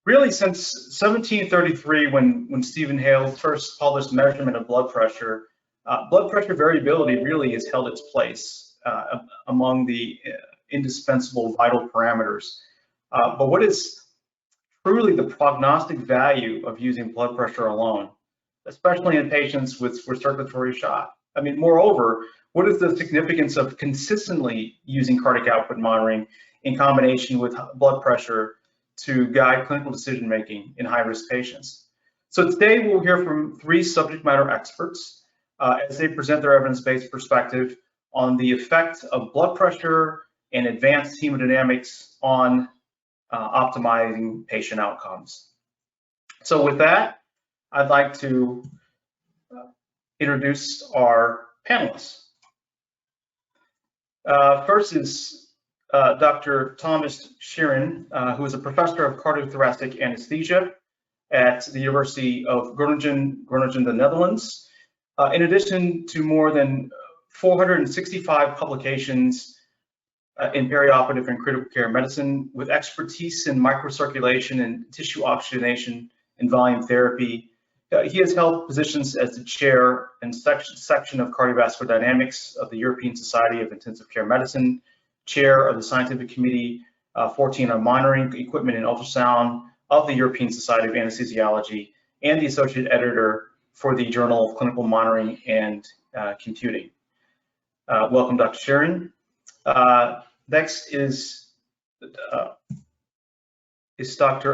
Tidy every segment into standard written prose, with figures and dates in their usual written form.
really since 1733, when Stephen Hale first published measurement of blood pressure variability really has held its place among the indispensable vital parameters. But what is truly the prognostic value of using blood pressure alone, especially in patients with circulatory shock? I mean, moreover, what is the significance of consistently using cardiac output monitoring in combination with blood pressure to guide clinical decision-making in high-risk patients? So today we'll hear from 3 subject matter experts as they present their evidence-based perspective on the effect of blood pressure and advanced hemodynamics on optimizing patient outcomes. So with that, I'd like to introduce our panelists. First is Dr. Thomas Sheerin, who is a professor of cardiothoracic anesthesia at the University of Groningen, the Netherlands. In addition to more than 465 publications in perioperative and critical care medicine, with expertise in microcirculation and tissue oxygenation and volume therapy, he has held positions as the chair and section of cardiovascular dynamics of the European Society of Intensive Care Medicine, chair of the Scientific Committee 14 on monitoring equipment and ultrasound of the European Society of Anesthesiology, and the associate editor for the Journal of Clinical Monitoring and Computing. Welcome, Dr. Sheerin. Next is Dr.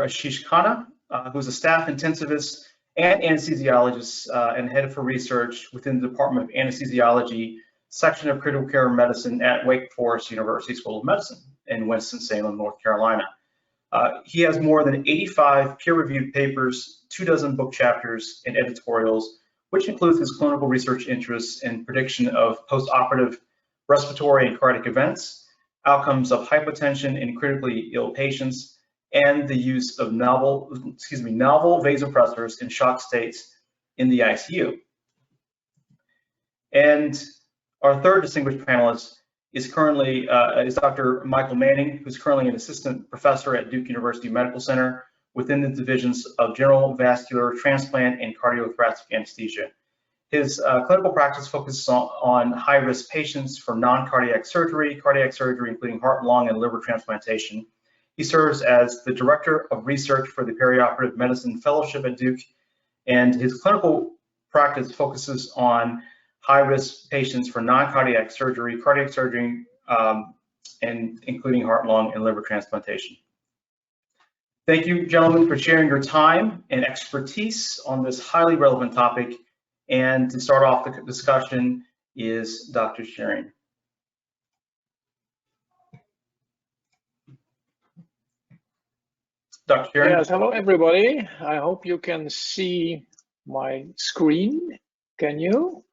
Ashish Khanna, who's a staff intensivist and anesthesiologist and head for research within the Department of Anesthesiology, section of critical care medicine at Wake Forest University School of Medicine in Winston-Salem, North Carolina. He has more than 85 peer-reviewed papers, 24 book chapters, and editorials, which includes his clinical research interests in prediction of post-operative respiratory and cardiac events, outcomes of hypotension in critically ill patients, and the use of novel vasopressors in shock states in the ICU. And our third distinguished panelist is currently Dr. Michael Manning, who's currently an assistant professor at Duke University Medical Center within the divisions of general vascular transplant and cardiothoracic anesthesia. His clinical practice focuses on high-risk patients for non-cardiac surgery, including heart, lung, and liver transplantation. He serves as the Director of Research for the Perioperative Medicine Fellowship at Duke, and his clinical practice focuses on high-risk patients for non-cardiac surgery, and including heart, lung, and liver transplantation. Thank you, gentlemen, for sharing your time and expertise on this highly relevant topic. And to start off the discussion is Dr. Sheerin. Dr. Sheerin? Yes, hello everybody. I hope you can see my screen. Can you?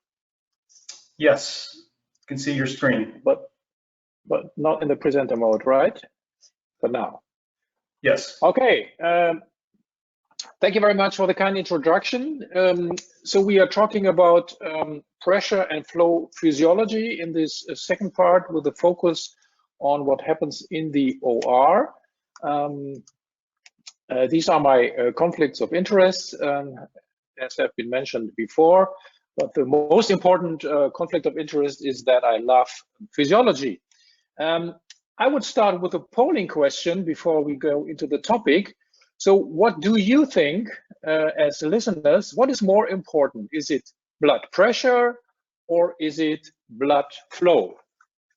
Yes, you can see your screen. But not in the presenter mode, right? For now. Yes. Okay. Thank you very much for the kind introduction. So we are talking about pressure and flow physiology in this second part with a focus on what happens in the OR. These are my conflicts of interest, as have been mentioned before. But the most important conflict of interest is that I love physiology. I would start with a polling question before we go into the topic. So what do you think, as listeners, what is more important? Is it blood pressure or is it blood flow?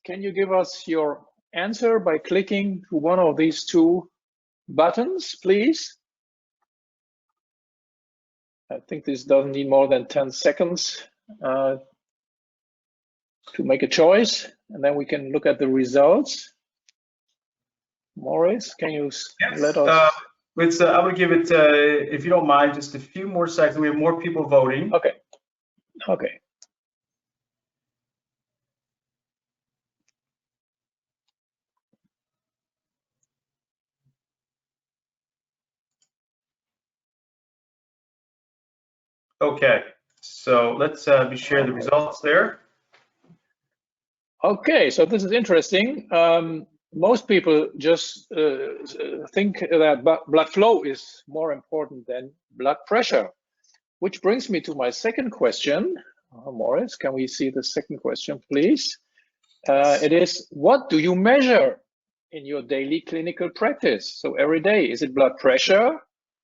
Can you give us your answer by clicking to one of these two buttons, please? I think this doesn't need more than 10 seconds to make a choice, and then we can look at the results. Maurice, can you let us? I would give it, if you don't mind, just a few more seconds. We have more people voting. Okay. Okay. Okay, so let's share the results there. Okay, so this is interesting. most people just think that blood flow is more important than blood pressure, which brings me to my second question. Morris, can we see the second question, please? It is, what do you measure in your daily clinical practice? So every day, is it blood pressure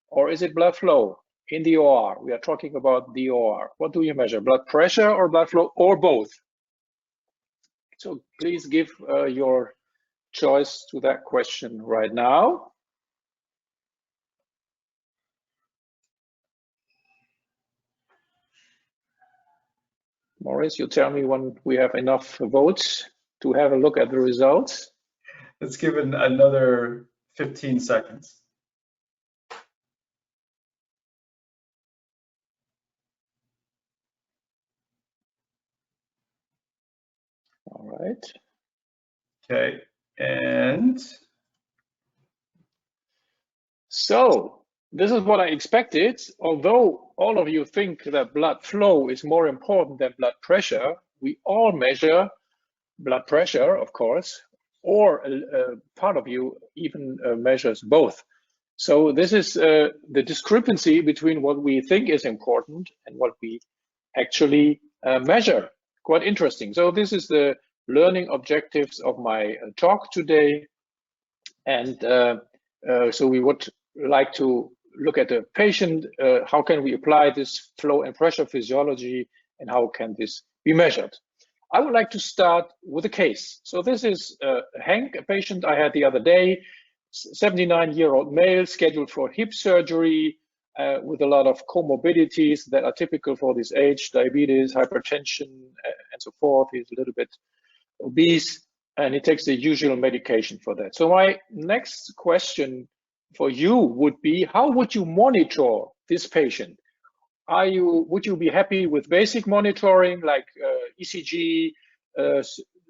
or is it blood flow? In the OR, we are talking about the OR. What do you measure, blood pressure or blood flow, or both? So please give your choice to that question right now. Morris, you tell me when we have enough votes to have a look at the results. Let's give it another 15 seconds. All right. Okay, and so this is what I expected. Although all of you think that blood flow is more important than blood pressure, we all measure blood pressure, of course, or part of you even measures both. So this is the discrepancy between what we think is important and what we actually measure. Quite interesting. So this is the learning objectives of my talk today. And so we would like to look at the patient. How can we apply this flow and pressure physiology, and how can this be measured? I would like to start with a case. So this is Hank, a patient I had the other day, 79-year-old male, scheduled for hip surgery with a lot of comorbidities that are typical for this age, diabetes, hypertension, and so forth. He's a little bit obese, and he takes the usual medication for that. So my next question for you would be, how would you monitor this patient? Would you be happy with basic monitoring like ECG,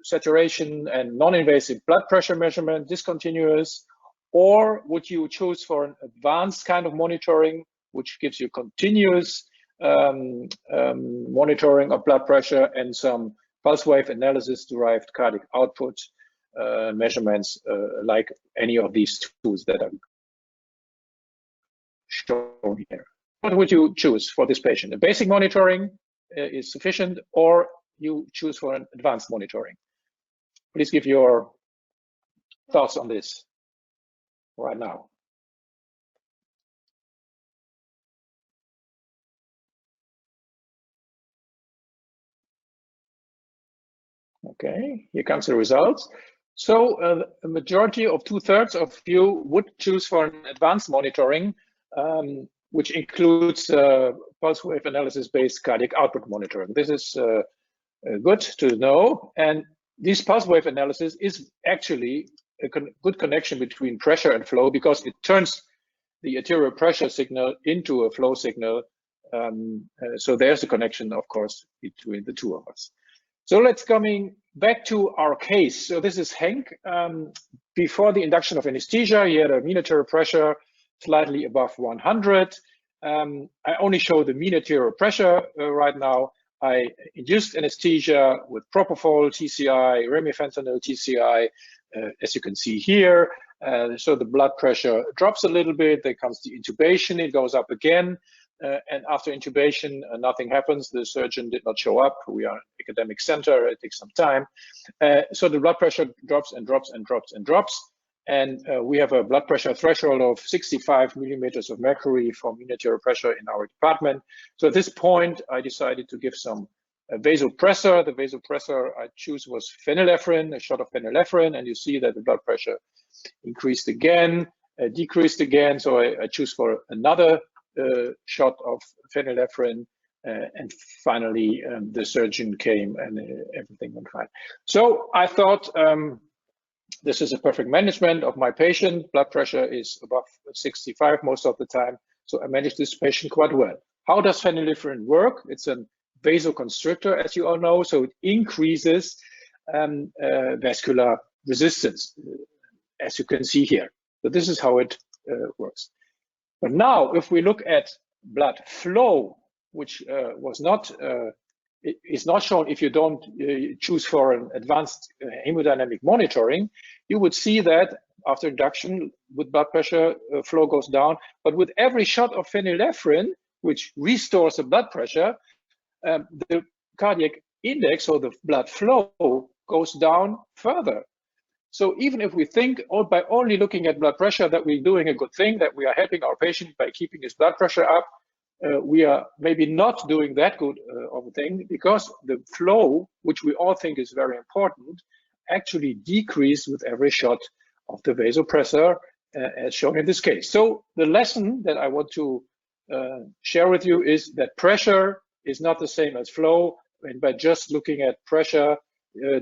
saturation, and non-invasive blood pressure measurement, discontinuous? Or would you choose for an advanced kind of monitoring, which gives you continuous monitoring of blood pressure and some pulse wave analysis derived cardiac output measurements like any of these tools that are shown here? What would you choose for this patient? A basic monitoring is sufficient, or you choose for an advanced monitoring? Please give your thoughts on this right now. Okay, here comes the results. So a majority of 2/3 of you would choose for an advanced monitoring, which includes pulse wave analysis-based cardiac output monitoring. This is good to know. And this pulse wave analysis is actually a good connection between pressure and flow, because it turns the arterial pressure signal into a flow signal. So there's a connection, of course, between the two of us. So let's coming back to our case. So this is Hank. Before the induction of anesthesia, he had a mean arterial pressure slightly above 100. I only show the mean arterial pressure right now. I induced anesthesia with propofol, TCI, remifentanil, TCI, as you can see here. So the blood pressure drops a little bit. There comes the intubation. It goes up again. And after intubation, nothing happens. The surgeon did not show up. We are an academic center. It takes some time. So the blood pressure drops and drops and drops and drops. And we have a blood pressure threshold of 65 millimeters of mercury for mean arterial pressure in our department. So at this point, I decided to give some vasopressor. The vasopressor I choose was phenylephrine, a shot of phenylephrine. And you see that the blood pressure increased again, decreased again. So I choose for another shot of phenylephrine, and finally the surgeon came and everything went fine. So I thought this is a perfect management of my patient. Blood pressure is above 65 most of the time, so I managed this patient quite well. How does phenylephrine work? It's a vasoconstrictor, as you all know, so it increases vascular resistance, as you can see here. So this is how it works. But now, if we look at blood flow, which was not is not shown if you don't choose for an advanced hemodynamic monitoring. You would see that after induction with blood pressure, flow goes down, but with every shot of phenylephrine, which restores the blood pressure, the cardiac index, or the blood flow, goes down further. So even if we think by only looking at blood pressure that we're doing a good thing, that we are helping our patient by keeping his blood pressure up, we are maybe not doing that good of a thing, because the flow, which we all think is very important, actually decreases with every shot of the vasopressor, as shown in this case. So the lesson that I want to share with you is that pressure is not the same as flow, and by just looking at pressure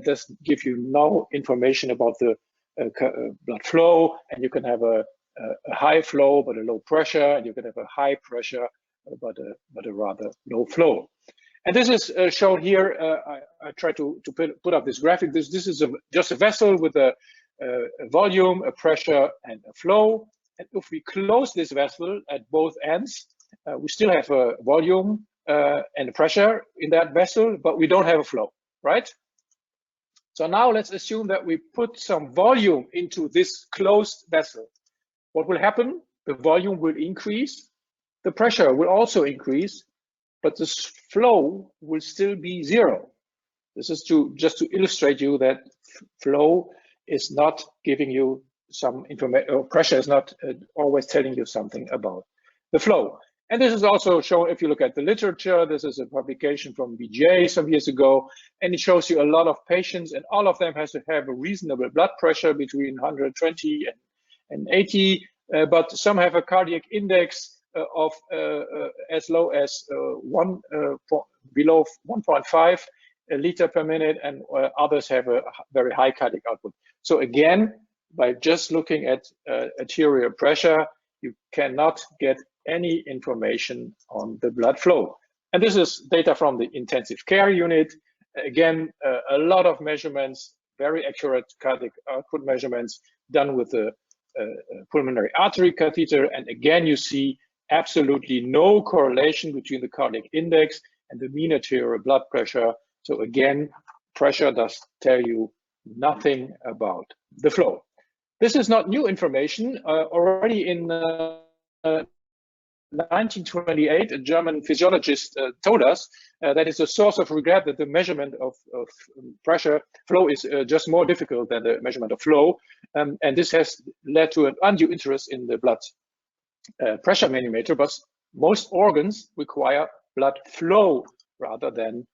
doesn't give you no information about the blood flow, and you can have a high flow but a low pressure, and you can have a high pressure but a rather low flow. And this is shown here. I try to put up this graphic. This is just a vessel with a volume, a pressure, and a flow. And if we close this vessel at both ends, we still have a volume and a pressure in that vessel, but we don't have a flow, right? So now let's assume that we put some volume into this closed vessel. What will happen? The volume will increase, the pressure will also increase, but the flow will still be zero. This is just to illustrate you that flow is not giving you some information, or pressure is not always telling you something about the flow. And this is also shown if you look at the literature. This is a publication from BJ some years ago, and it shows you a lot of patients, and all of them has to have a reasonable blood pressure between 120 and 80, but some have a cardiac index of as low as below 1.5 liter per minute, and others have a very high cardiac output. So again, by just looking at arterial pressure, you cannot get any information on the blood flow. And this is data from the intensive care unit. Again, a lot of measurements, very accurate cardiac output measurements done with the pulmonary artery catheter. And again, you see absolutely no correlation between the cardiac index and the mean arterial blood pressure. So again, pressure does tell you nothing about the flow. This is not new information. Already in 1928, a German physiologist told us that it's a source of regret that the measurement of pressure flow is just more difficult than the measurement of flow. And this has led to an undue interest in the blood pressure manometer, but most organs require blood flow rather than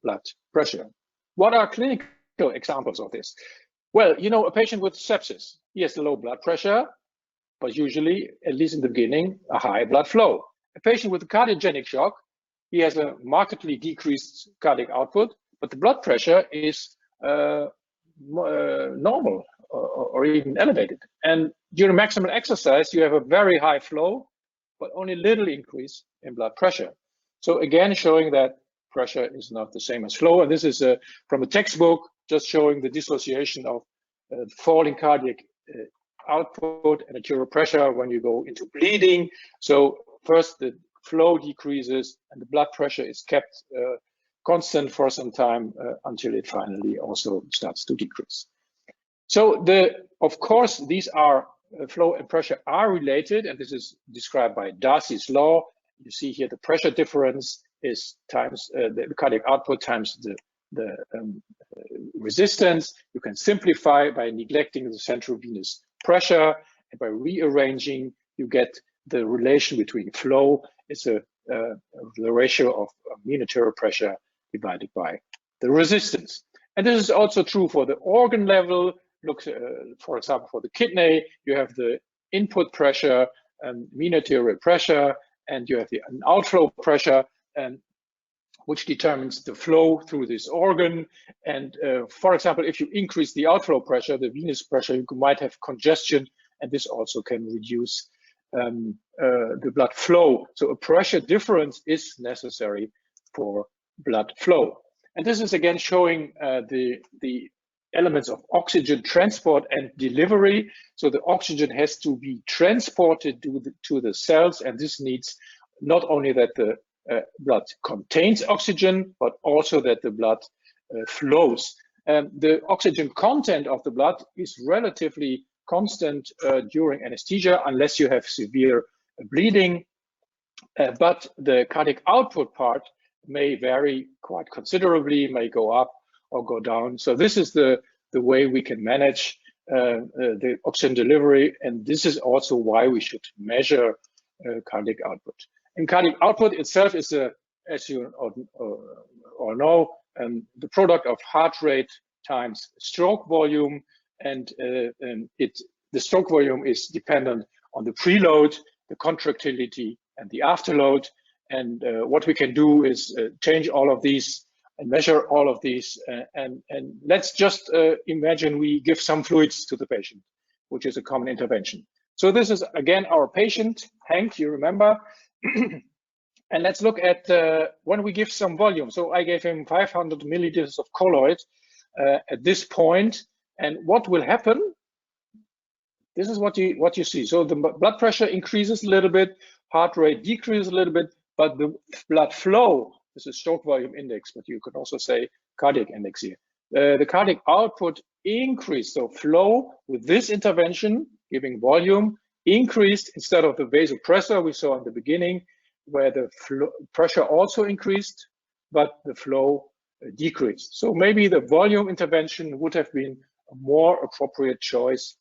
blood pressure. What are clinical examples of this? Well, you know, a patient with sepsis, he has a low blood pressure, but usually, at least in the beginning, a high blood flow. A patient with a cardiogenic shock, he has a markedly decreased cardiac output, but the blood pressure is normal or even elevated. And during maximal exercise, you have a very high flow, but only little increase in blood pressure. So again, showing that pressure is not the same as flow. And this is from a textbook, just showing the dissociation of falling cardiac output and arterial pressure when you go into bleeding. So first the flow decreases and the blood pressure is kept constant for some time until it finally also starts to decrease. So of course, these are flow and pressure are related, and this is described by Darcy's law. You see here the pressure difference is times the cardiac output times the resistance. You can simplify by neglecting the central venous pressure, and by rearranging, you get the relation between flow. It's the ratio of mean arterial pressure divided by the resistance. And this is also true for the organ level. Look, for example, for the kidney, you have the input pressure and mean arterial pressure, and you have an outflow pressure, which determines the flow through this organ. And for example, if you increase the outflow pressure, the venous pressure, you might have congestion, and this also can reduce the blood flow. So a pressure difference is necessary for blood flow. And this is again showing the elements of oxygen transport and delivery. So the oxygen has to be transported to the cells, and this needs not only that the blood contains oxygen, but also that the blood flows. The oxygen content of the blood is relatively constant during anesthesia, unless you have severe bleeding, but the cardiac output part may vary quite considerably, may go up or go down. So this is the way we can manage the oxygen delivery, and this is also why we should measure cardiac output. And cardiac output itself is, as you all know, the product of heart rate times stroke volume, and the stroke volume is dependent on the preload, the contractility, and the afterload. And what we can do is change all of these and measure all of these. And let's just imagine we give some fluids to the patient, which is a common intervention. So this is, again, our patient, Hank, you remember. And let's look at when we give some volume. So I gave him 500 milliliters of colloid at this point. And what will happen? This is what you see. So the blood pressure increases a little bit, heart rate decreases a little bit, but the blood flow, this is stroke volume index, but you could also say cardiac index here. The cardiac output increased. So flow with this intervention, giving volume, increased instead of the vasopressor we saw in the beginning, where the pressure also increased, but the flow decreased. So maybe the volume intervention would have been a more appropriate choice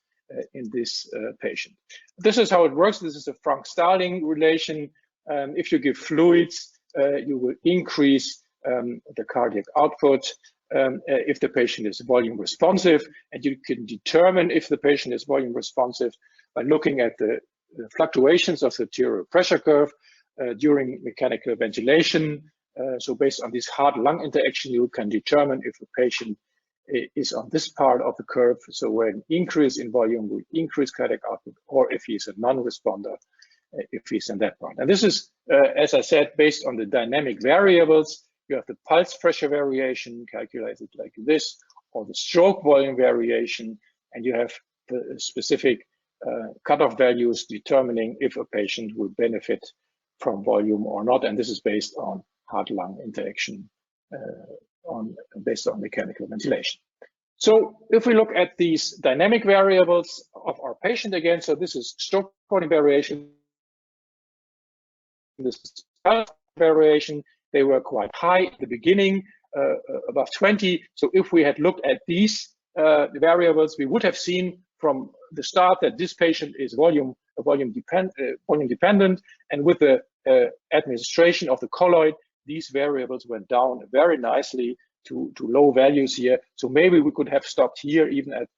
in this patient. This is how it works. This is a Frank-Starling relation. If you give fluids, you will increase the cardiac output if the patient is volume responsive, and you can determine if the patient is volume responsive by looking at the fluctuations of the arterial pressure curve during mechanical ventilation. So based on this heart-lung interaction, you can determine if the patient is on this part of the curve, so where an increase in volume will increase cardiac output, or if he's a non-responder, if he's in that part. And this is, as I said, based on the dynamic variables. You have the pulse pressure variation calculated like this, or the stroke volume variation, and you have the specific cutoff values determining if a patient will benefit from volume or not. And this is based on heart-lung interaction, based on mechanical ventilation. So if we look at these dynamic variables of our patient again, so this is stroke volume variation, this is pulse variation. They were quite high at the beginning, above 20. So if we had looked at these variables, we would have seen from the start that this patient is volume dependent, and with the administration of the colloid, these variables went down very nicely to low values here. So maybe we could have stopped here even at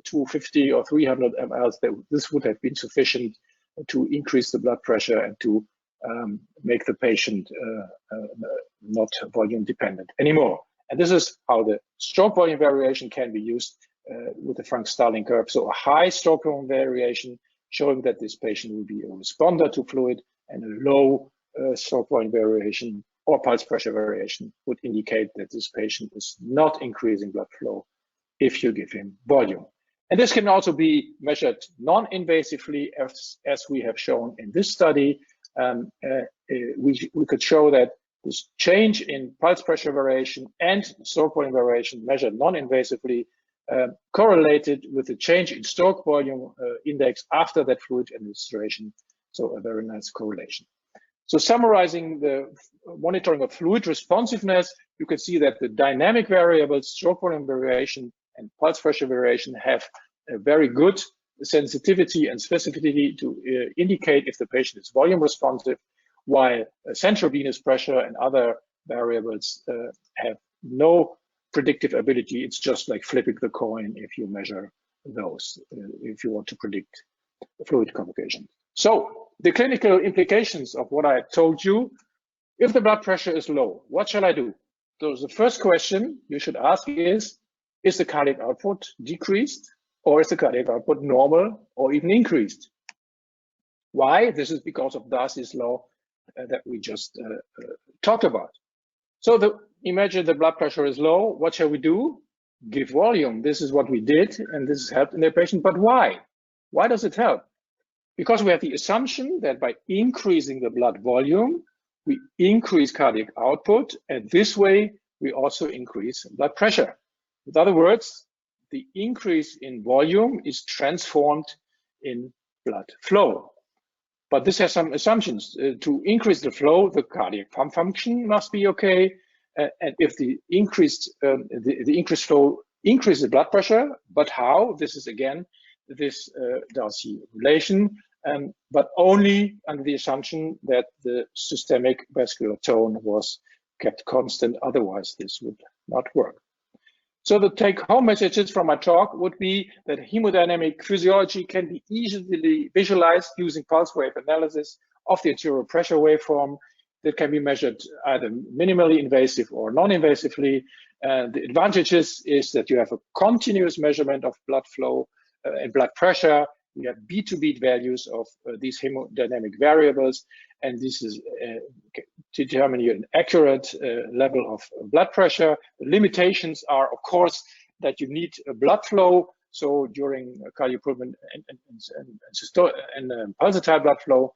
250 or 300 mL. This would have been sufficient to increase the blood pressure and to make the patient not volume dependent anymore. And this is how the stroke volume variation can be used with the Frank-Starling curve. So a high stroke volume variation showing that this patient will be a responder to fluid, and a low stroke volume variation or pulse pressure variation would indicate that this patient is not increasing blood flow if you give him volume. And this can also be measured non-invasively, as we have shown in this study. We could show that this change in pulse pressure variation and stroke volume variation measured non-invasively correlated with the change in stroke volume index after that fluid administration. So a very nice correlation. So summarizing the monitoring of fluid responsiveness, you can see that the dynamic variables, stroke volume variation and pulse pressure variation, have a very good sensitivity and specificity to indicate if the patient is volume responsive, while central venous pressure and other variables have no predictive ability. It's just like flipping the coin if you measure those, if you want to predict fluid convocation. So the clinical implications of what I told you: if the blood pressure is low, what shall I do? So the first question you should ask is the cardiac output decreased, or is the cardiac output normal or even increased? Why? This is because of Darcy's law that we just talked about. So imagine the blood pressure is low. What shall we do? Give volume. This is what we did, and this has helped in the patient. But why? Why does it help? Because we have the assumption that by increasing the blood volume, we increase cardiac output, and this way we also increase blood pressure. In other words, the increase in volume is transformed in blood flow. But this has some assumptions. To increase the flow, the cardiac pump function must be okay. And if the increased flow increases the blood pressure, but how? This is again this Darcy relation, but only under the assumption that the systemic vascular tone was kept constant. Otherwise, this would not work. So the take-home messages from my talk would be that hemodynamic physiology can be easily visualized using pulse wave analysis of the arterial pressure waveform that can be measured either minimally invasive or non-invasively. And the advantages is that you have a continuous measurement of blood flow and blood pressure. You have beat-to-beat values of these hemodynamic variables, and this is to determine an accurate level of blood pressure. The limitations are, of course, that you need a blood flow. So during cardiopulmonary and pulsatile blood flow,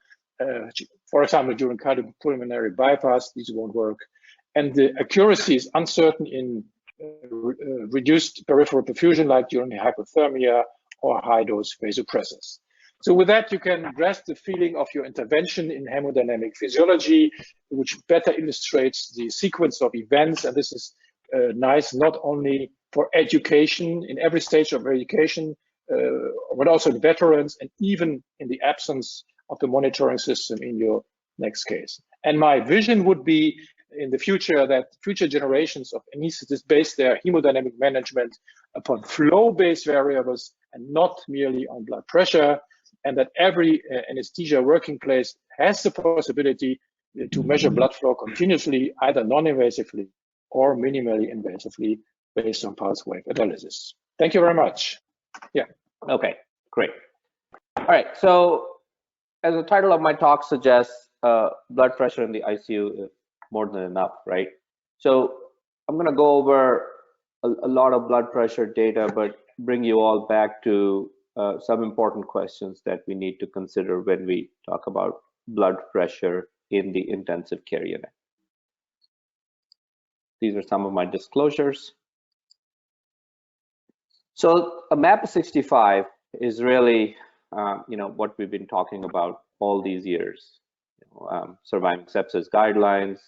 for example, during cardiopulmonary bypass, these won't work. And the accuracy is uncertain in reduced peripheral perfusion, like during hypothermia or high-dose vasopressors. So with that, you can grasp the feeling of your intervention in hemodynamic physiology, which better illustrates the sequence of events. And this is nice not only for education in every stage of education, but also in veterans and even in the absence of the monitoring system in your next case. And my vision would be in the future that future generations of anesthetists base their hemodynamic management upon flow-based variables and not merely on blood pressure, and that every anesthesia working place has the possibility to measure blood flow continuously, either non-invasively or minimally invasively based on pulse wave analysis. Thank you very much. Yeah. Okay, great. All right, so as the title of my talk suggests, blood pressure in the ICU is more than enough, right? So I'm going to go over a lot of blood pressure data, but bring you all back to some important questions that we need to consider when we talk about blood pressure in the intensive care unit. These are some of my disclosures. So a MAP65 is really, what we've been talking about all these years. Surviving sepsis guidelines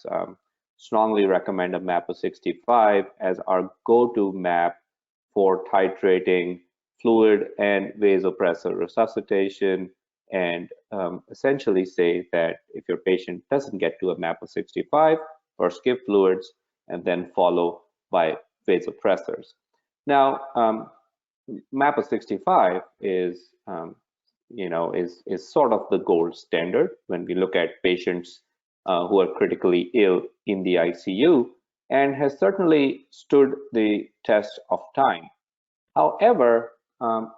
strongly recommend a MAP of 65 as our go-to MAP for titrating fluid and vasopressor resuscitation, and essentially say that if your patient doesn't get to a MAP of 65, first give fluids and then follow by vasopressors. Now, MAP of 65 is sort of the gold standard when we look at patients who are critically ill in the ICU, and has certainly stood the test of time. However,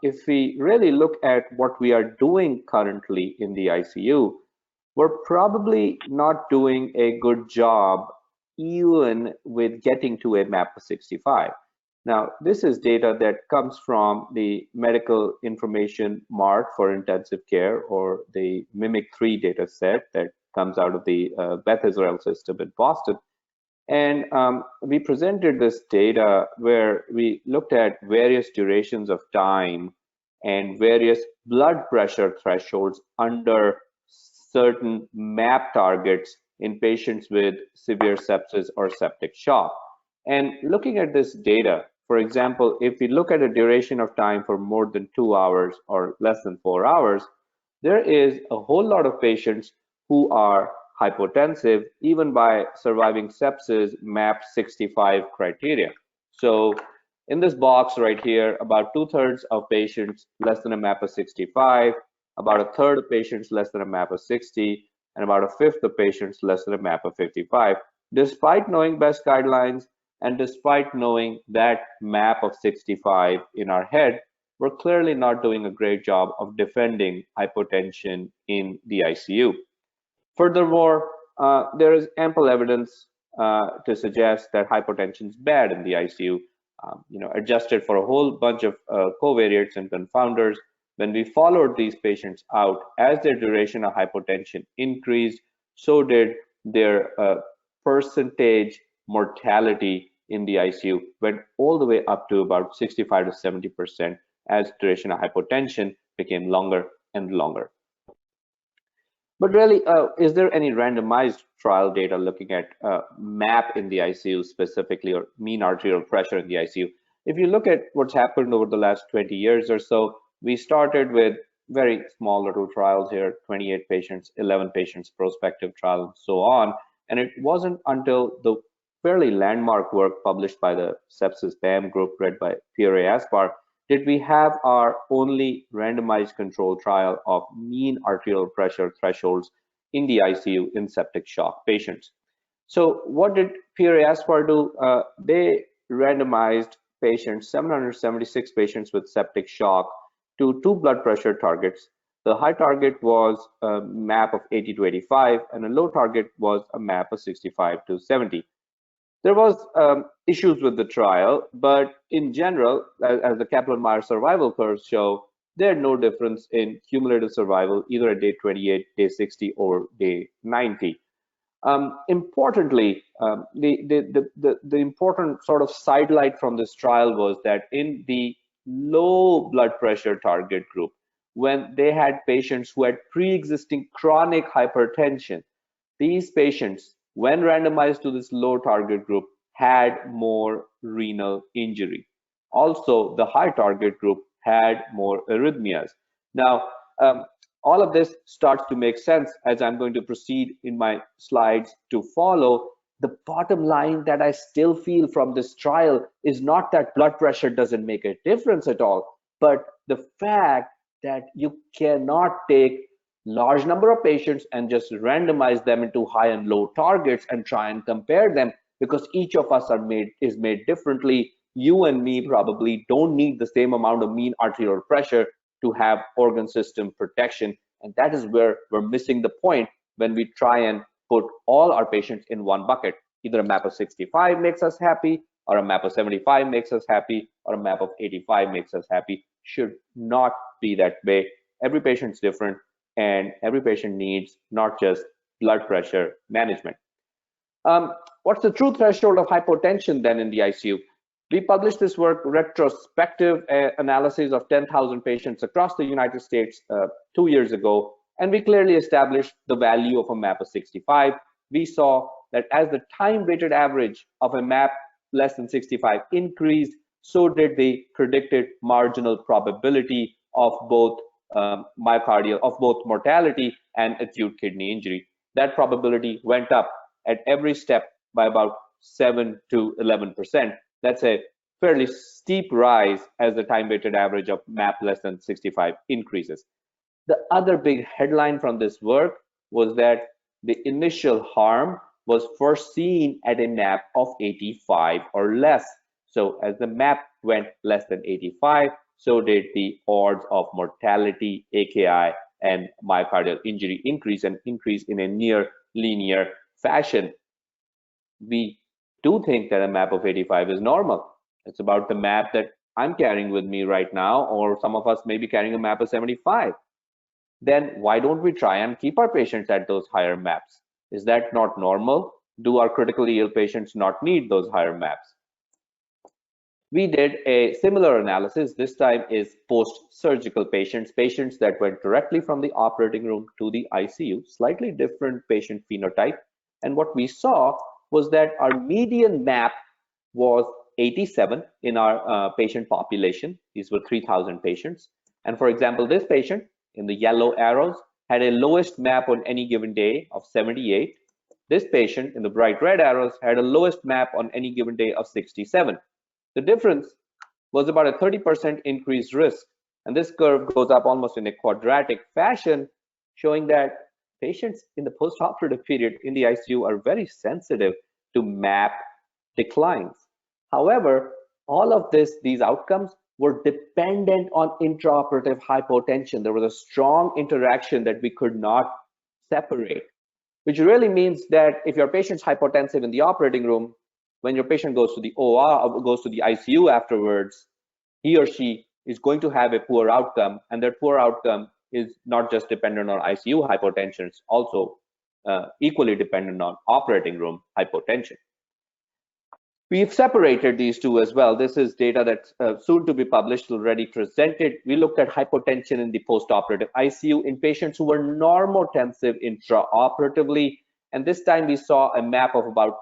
if we really look at what we are doing currently in the ICU, we're probably not doing a good job even with getting to a MAP of 65. Now, this is data that comes from the Medical Information Mart for Intensive Care, or the MIMIC-3 data set that comes out of the Beth Israel system in Boston. And we presented this data where we looked at various durations of time and various blood pressure thresholds under certain MAP targets in patients with severe sepsis or septic shock. And looking at this data, for example, if we look at a duration of time for more than 2 hours or less than 4 hours, there is a whole lot of patients who are hypotensive even by surviving sepsis MAP 65 criteria. So in this box right here, about 2/3 of patients less than a MAP of 65, about 1/3 of patients less than a MAP of 60, and about 1/5 of patients less than a MAP of 55. Despite knowing best guidelines and despite knowing that MAP of 65 in our head, we're clearly not doing a great job of defending hypotension in the ICU. Furthermore, there is ample evidence to suggest that hypotension is bad in the ICU. Adjusted for a whole bunch of covariates and confounders, when we followed these patients out, as their duration of hypotension increased, so did their percentage mortality in the ICU went all the way up to about 65 to 70% as duration of hypotension became longer and longer. But really, is there any randomized trial data looking at MAP in the ICU specifically, or mean arterial pressure in the ICU? If you look at what's happened over the last 20 years or so, we started with very small little trials here, 28 patients, 11 patients, prospective trial, and so on. And it wasn't until the fairly landmark work published by the Sepsis BAM group, led by Pierre Aspar, did we have our only randomized control trial of mean arterial pressure thresholds in the ICU in septic shock patients. So what did Pierre Aspar do? They randomized patients, 776 patients with septic shock, to 2 blood pressure targets. The high target was a MAP of 80 to 85, and a low target was a MAP of 65 to 70. There was issues with the trial, but in general, as the Kaplan-Meier survival curves show, there's no difference in cumulative survival either at day 28, day 60, or day 90. Importantly, the important sort of sidelight from this trial was that in the low blood pressure target group, when they had patients who had pre-existing chronic hypertension, these patients, when randomized to this low target group, had more renal injury. Also, the high target group had more arrhythmias. Now, all of this starts to make sense as I'm going to proceed in my slides to follow. The bottom line that I still feel from this trial is not that blood pressure doesn't make a difference at all, but the fact that you cannot take large number of patients and just randomize them into high and low targets and try and compare them, because each of us is made differently. You and me probably don't need the same amount of mean arterial pressure to have organ system protection, and that is where we're missing the point when we try and put all our patients in one bucket. Either a MAP of 65 makes us happy, or a MAP of 75 makes us happy, or a MAP of 85 makes us happy. Should not be that way. Every patient's different, and every patient needs not just blood pressure management. What's the true threshold of hypotension then in the ICU? We published this work, retrospective analysis of 10,000 patients across the United States 2 years ago, and we clearly established the value of a MAP of 65. We saw that as the time-weighted average of a MAP less than 65 increased, so did the predicted marginal probability of both mortality and acute kidney injury. That probability went up at every step by about 7 to 11%. That's a fairly steep rise as the time-weighted average of MAP less than 65 increases. The other big headline from this work was that the initial harm was first seen at a MAP of 85 or less. So as the MAP went less than 85, so did the odds of mortality, AKI, and myocardial injury increase, and increase in a near linear fashion. We do think that a MAP of 85 is normal. It's about the MAP that I'm carrying with me right now, or some of us may be carrying a MAP of 75. Then why don't we try and keep our patients at those higher MAPs? Is that not normal? Do our critically ill patients not need those higher MAPs? We did a similar analysis. This time is post-surgical patients that went directly from the operating room to the ICU, slightly different patient phenotype. And what we saw was that our median MAP was 87 in our patient population. These were 3,000 patients. And for example, this patient in the yellow arrows had a lowest MAP on any given day of 78. This patient in the bright red arrows had a lowest MAP on any given day of 67. The difference was about a 30% increased risk. And this curve goes up almost in a quadratic fashion, showing that patients in the post-operative period in the ICU are very sensitive to MAP declines. However, all of these outcomes were dependent on intraoperative hypotension. There was a strong interaction that we could not separate, which really means that if your patient's hypotensive in the operating room, when your patient goes to the OR, goes to the ICU afterwards, he or she is going to have a poor outcome, and that poor outcome is not just dependent on ICU hypotension, it's also equally dependent on operating room hypotension. We've separated these two as well. This is data that's soon to be published, already presented. We looked at hypotension in the postoperative ICU in patients who were normotensive intraoperatively. And this time we saw a map of about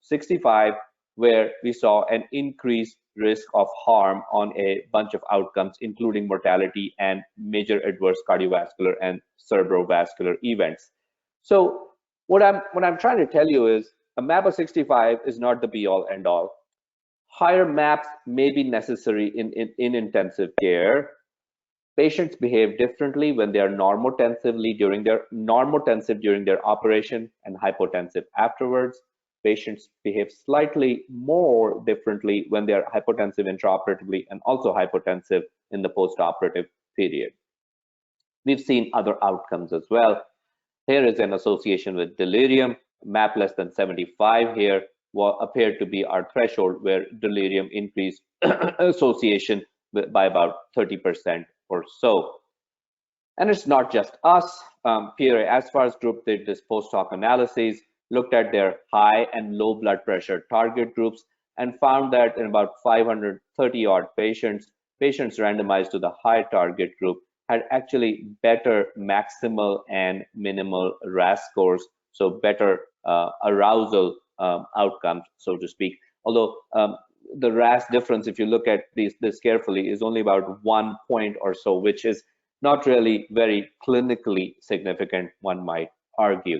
65, where we saw an increased risk of harm on a bunch of outcomes, including mortality and major adverse cardiovascular and cerebrovascular events. So what I'm trying to tell you is, a map of 65 is not the be-all, end-all. Higher maps may be necessary in intensive care. Patients behave differently when they are normotensive during their operation and hypotensive afterwards. Patients behave slightly more differently when they are hypotensive intraoperatively and also hypotensive in the postoperative period. We've seen other outcomes as well. Here is an association with delirium. Map less than 75 here appeared to be our threshold, where delirium increased association by about 30% or so. And it's not just us. Pierre Asfar's group did this post-hoc analysis, looked at their high and low blood pressure target groups, and found that in about 530 odd patients randomized to the high target group had actually better maximal and minimal RAS scores, so better arousal outcomes, so to speak. Although the RAS difference, if you look at this carefully, is only about 1 point or so, which is not really very clinically significant, one might argue.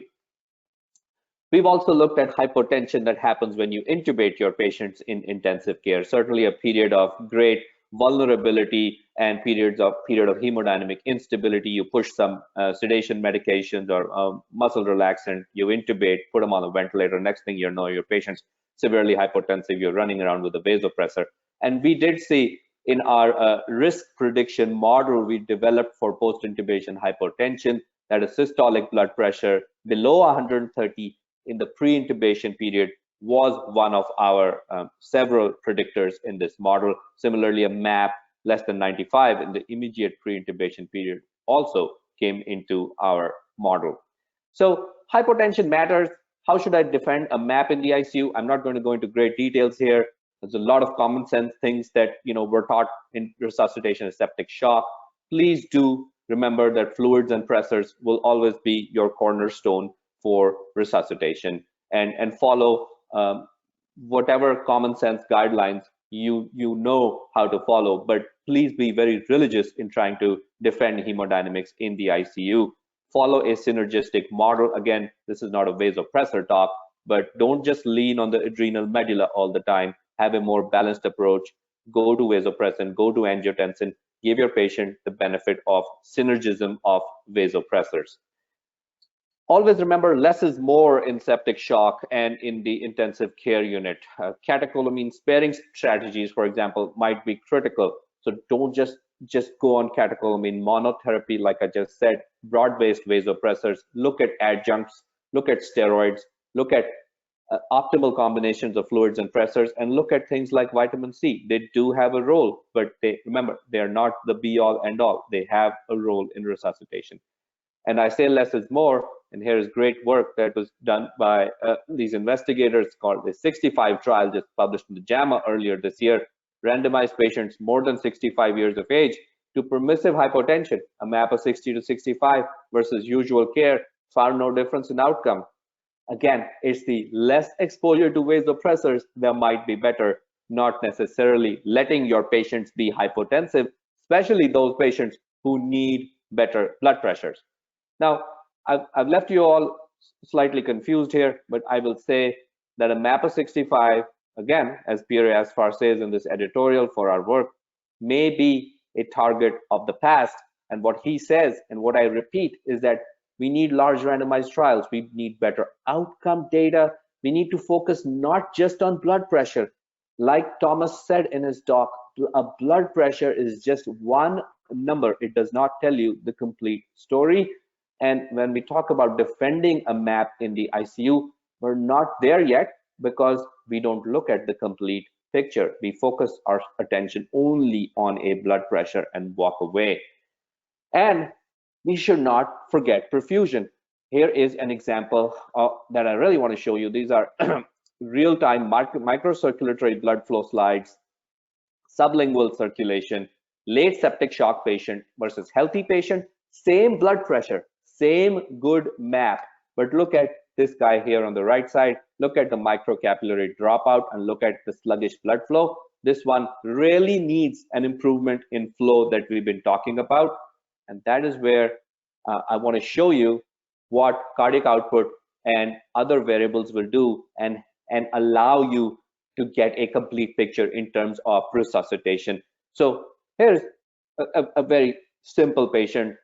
We've also looked at hypotension that happens when you intubate your patients in intensive care, certainly a period of great vulnerability and period of hemodynamic instability. You push some sedation medications or muscle relaxant, you intubate, put them on a ventilator. Next thing you know, your patient's severely hypotensive, you're running around with a vasopressor. And we did see in our risk prediction model we developed for post-intubation hypotension that a systolic blood pressure below 130 in the pre-intubation period was one of our several predictors in this model. Similarly, a MAP less than 95 in the immediate pre-intubation period also came into our model. So hypotension matters. How should I defend a MAP in the ICU? I'm not going to go into great details here. There's a lot of common sense things that were taught in resuscitation and septic shock. Please do remember that fluids and pressors will always be your cornerstone for resuscitation, and follow whatever common sense guidelines you know how to follow, but please be very religious in trying to defend hemodynamics in the ICU. Follow a synergistic model. Again, this is not a vasopressor talk, but don't just lean on the adrenal medulla all the time. Have a more balanced approach. Go to vasopressin, go to angiotensin, give your patient the benefit of synergism of vasopressors. Always remember, less is more in septic shock and in the intensive care unit. Catecholamine sparing strategies, for example, might be critical. So don't just go on catecholamine monotherapy, like I just said. Broad-based vasopressors, look at adjuncts, look at steroids, look at optimal combinations of fluids and pressors, and look at things like vitamin C. They do have a role, but remember, they are not the be-all, end-all. They have a role in resuscitation. And I say less is more, and here is great work that was done by these investigators called the 65 trial, just published in the JAMA earlier this year. Randomized patients more than 65 years of age to permissive hypotension, a map of 60 to 65 versus usual care, found no difference in outcome. Again, it's the less exposure to vasopressors that might be better, not necessarily letting your patients be hypotensive, especially those patients who need better blood pressures. Now, I've left you all slightly confused here, but I will say that a map of 65, again, as Pierre Asfar says in this editorial for our work, may be a target of the past. And what he says, and what I repeat, is that we need large randomized trials. We need better outcome data. We need to focus not just on blood pressure. Like Thomas said in his talk, a blood pressure is just one number. It does not tell you the complete story. And when we talk about defending a MAP in the ICU, we're not there yet because we don't look at the complete picture. We focus our attention only on a blood pressure and walk away. And we should not forget perfusion. here is an example that I really want to show you. These are real-time microcirculatory blood flow slides, sublingual circulation, late septic shock patient versus healthy patient, same blood pressure, same good map. But look at this guy here on the right side. Look at the microcapillary dropout and look at the sluggish blood flow. This one really needs an improvement in flow that we've been talking about. And that is where I want to show you what cardiac output and other variables will do and allow you to get a complete picture in terms of resuscitation. So here's a very simple patient.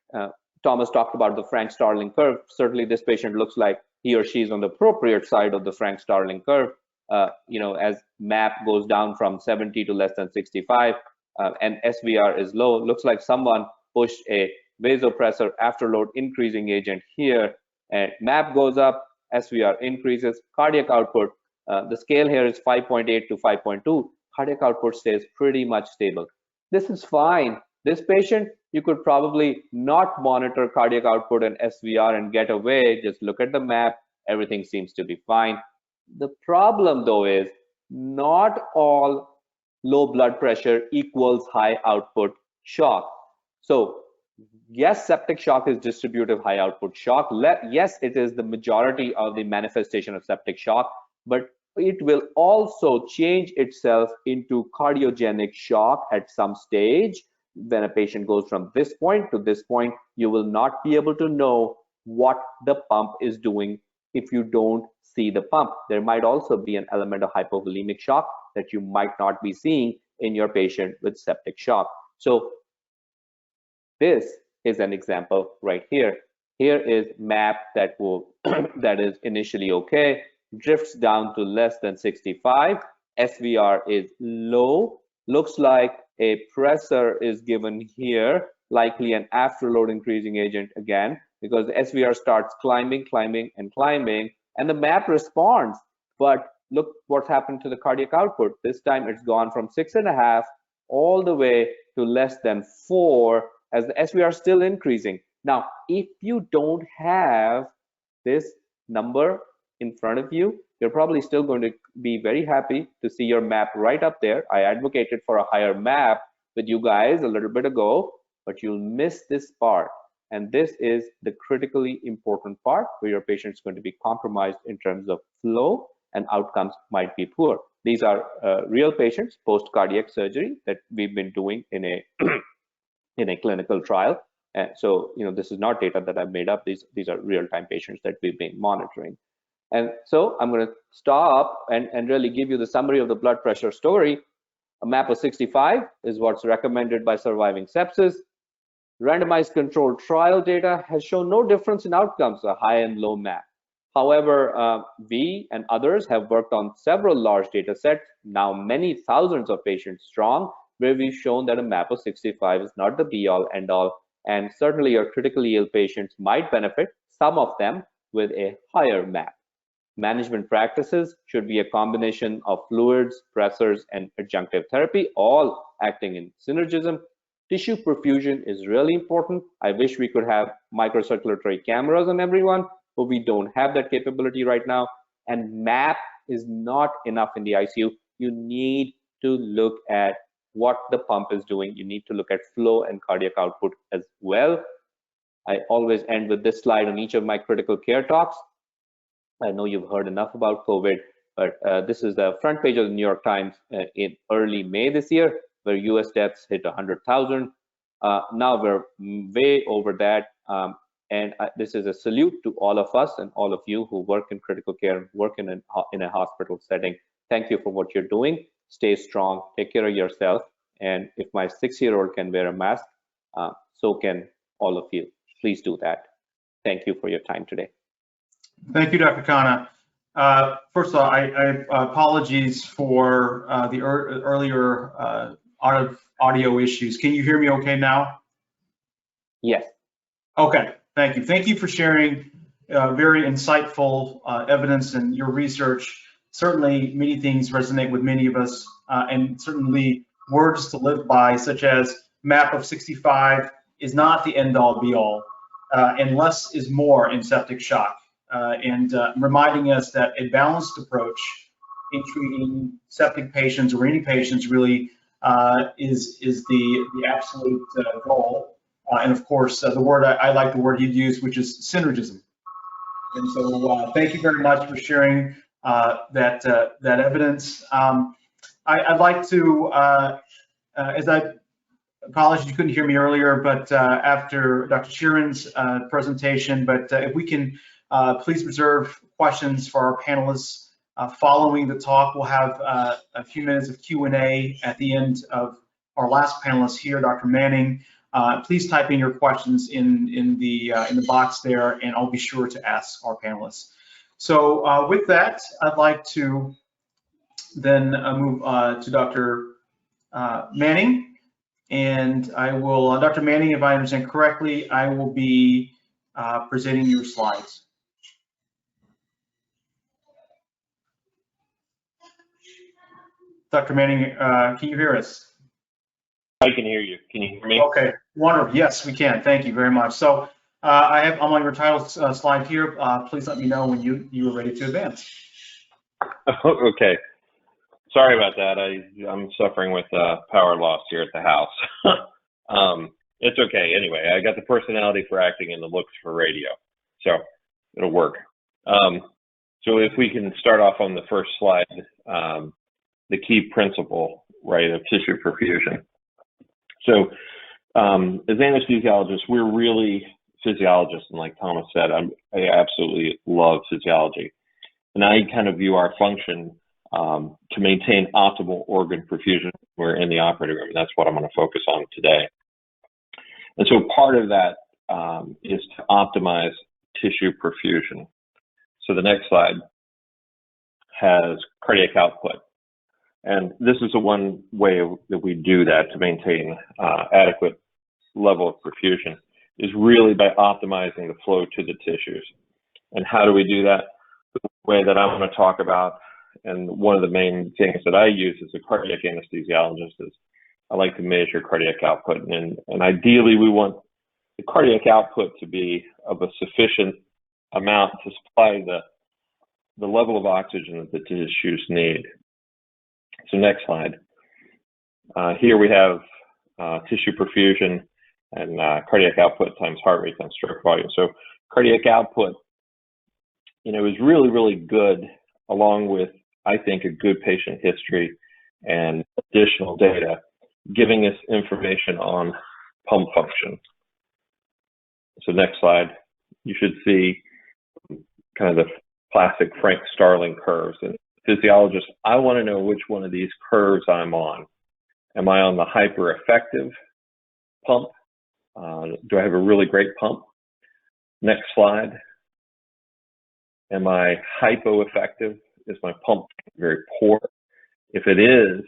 Thomas talked about the Frank-Starling curve. Certainly this patient looks like he or she is on the appropriate side of the Frank-Starling curve. As MAP goes down from 70 to less than 65 and SVR is low, looks like someone pushed a vasopressor afterload increasing agent here, and MAP goes up, SVR increases, cardiac output, the scale here is 5.8 to 5.2, cardiac output stays pretty much stable. This is fine. This patient, you could probably not monitor cardiac output and SVR and get away, just look at the map, everything seems to be fine. The problem though is not all low blood pressure equals high output shock. So yes, septic shock is distributive high output shock. Yes, it is the majority of the manifestation of septic shock, but it will also change itself into cardiogenic shock at some stage. When a patient goes from this point to this point, you will not be able to know what the pump is doing if you don't see the pump. There might also be an element of hypovolemic shock that you might not be seeing in your patient with septic shock. So this is an example right here. Here is MAP that will that is initially okay, drifts down to less than 65. SVR is low. Looks like a pressor is given here, likely an afterload increasing agent again, because the SVR starts climbing, and the MAP responds. But look what's happened to the cardiac output. This time it's gone from 6.5 all the way to less than 4 as the SVR is still increasing. Now, if you don't have this number in front of you, you're probably still going to be very happy to see your MAP right up there. I advocated for a higher MAP with you guys a little bit ago, but you'll miss this part. And this is the critically important part where your patient is going to be compromised in terms of flow and outcomes might be poor. These are real patients post-cardiac surgery that we've been doing in a in a clinical trial. And so, this is not data that I've made up. These are real-time patients that we've been monitoring. And so I'm going to stop and really give you the summary of the blood pressure story. A MAP of 65 is what's recommended by Surviving Sepsis. Randomized controlled trial data has shown no difference in outcomes, a high and low MAP. However, we and others have worked on several large data sets, now many thousands of patients strong, where we've shown that a MAP of 65 is not the be-all, end-all, and certainly your critically ill patients might benefit, some of them, with a higher MAP. Management practices should be a combination of fluids, pressors, and adjunctive therapy, all acting in synergism. Tissue perfusion is really important. I wish we could have microcirculatory cameras on everyone, but we don't have that capability right now. And MAP is not enough in the ICU. You need to look at what the pump is doing. You need to look at flow and cardiac output as well. I always end with this slide on each of my critical care talks. I know you've heard enough about COVID, but this is the front page of the New York Times in early May this year, where US deaths hit 100,000. Now we're way over that. And this is a salute to all of us and all of you who work in critical care, work in a hospital setting. Thank you for what you're doing. Stay strong, take care of yourself. And if my 6-year-old can wear a mask, so can all of you. Please do that. Thank you for your time today. Thank you, Dr. Khanna. First of all, I apologies for the earlier audio issues. Can you hear me okay now? Yes. Okay, thank you. Thank you for sharing very insightful evidence and your research. Certainly many things resonate with many of us, and certainly words to live by, such as MAP of 65 is not the end all be all. and less is more in septic shock, and reminding us that a balanced approach in treating septic patients or any patients really is the absolute goal. And of course, the word I like the word you'd use, which is synergism. And so thank you very much for sharing that evidence. I'd like to, as I apologize you couldn't hear me earlier, but after Dr. Sheeran's presentation, but if we can please reserve questions for our panelists following the talk. We'll have a few minutes of Q&A at the end of our last panelist here, Dr. Manning. Please type in your questions in the box there, and I'll be sure to ask our panelists. So with that, I'd like to then move to Dr. Manning. And I will, Dr. Manning, if I understand correctly, I will be presenting your slides. Dr. Manning, can you hear us? I can hear you. Can you hear me? Okay, wonderful. Yes, we can. Thank you very much. So I'm on your title slide here. Please let me know when you are ready to advance. Okay. Sorry about that. I'm suffering with power loss here at the house. It's okay. Anyway, I got the personality for acting and the looks for radio, so it'll work. So if we can start off on the first slide, the key principle, right, of tissue perfusion. So as anesthesiologists, we're really physiologists, and like Thomas said, I absolutely love physiology, and I kind of view our function to maintain optimal organ perfusion. We're in the operating room, and that's what I'm going to focus on today. And so part of that is to optimize tissue perfusion. So the next slide has cardiac output. And this is the one way that we do that to maintain adequate level of perfusion, is really by optimizing the flow to the tissues. And how do we do that? The way that I want to talk about, and one of the main things that I use as a cardiac anesthesiologist, is I like to measure cardiac output. And ideally, we want the cardiac output to be of a sufficient amount to supply the level of oxygen that the tissues need. So next slide. Here we have tissue perfusion and cardiac output times heart rate times stroke volume. So cardiac output, is really, really good, along with, I think, a good patient history and additional data, giving us information on pump function. So next slide, you should see kind of the classic Frank Starling curves. And physiologists, I want to know which one of these curves I'm on. Am I on the hyper-effective pump? Do I have a really great pump? Next slide. Am I hypo-effective? Is my pump very poor? If it is,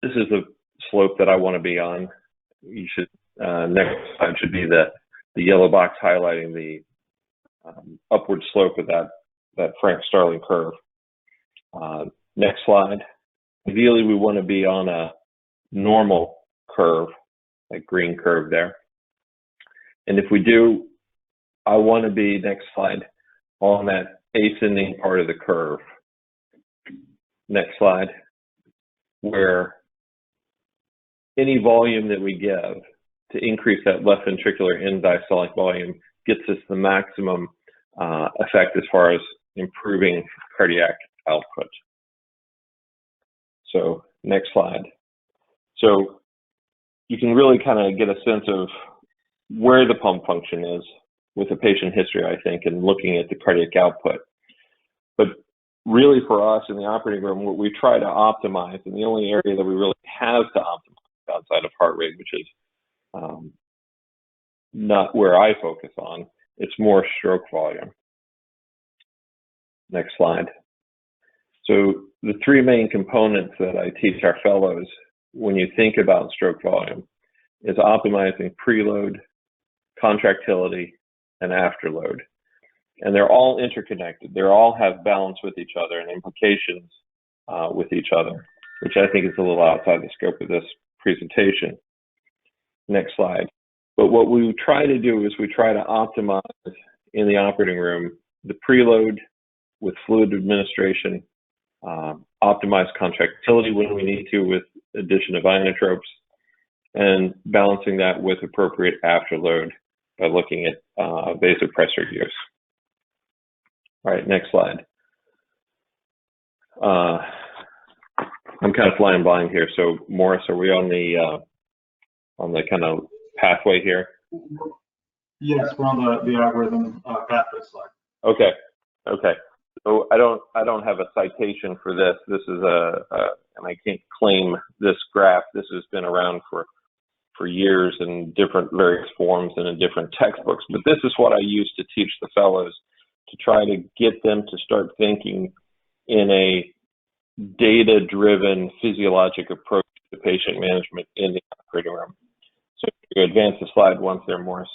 this is the slope that I want to be on. You should, next slide should be the yellow box highlighting the upward slope of that Frank Starling curve. Next slide. Ideally, we want to be on a normal curve, that green curve there. And if we do, I want to be, next slide, on that ascending part of the curve. Next slide, where any volume that we give to increase that left ventricular end diastolic volume gets us the maximum effect as far as improving cardiac output. So next slide. So you can really kind of get a sense of where the pump function is with a patient history, I think, and looking at the cardiac output. But really for us in the operating room, what we try to optimize, and the only area that we really have to optimize outside of heart rate, which is not where I focus on, it's more stroke volume. Next slide. So the three main components that I teach our fellows when you think about stroke volume is optimizing preload, contractility, and afterload. And they're all interconnected. They all have balance with each other and implications with each other, which I think is a little outside the scope of this presentation. Next slide. But what we try to do is we try to optimize in the operating room the preload with fluid administration, optimize contractility when we need to with addition of inotropes, and balancing that with appropriate afterload by looking at vasopressor use. All right, next slide. I'm kind of flying blind here. So Morris, are we on the kind of pathway here? Yes, we're on the algorithm pathway slide. Okay. Okay. So I don't have a citation for this. This is and I can't claim this graph. This has been around for years in different various forms and in different textbooks. But this is what I used to teach the fellows to try to get them to start thinking in a data-driven physiologic approach to patient management in the operating room. So if you advance the slide once there, Morris,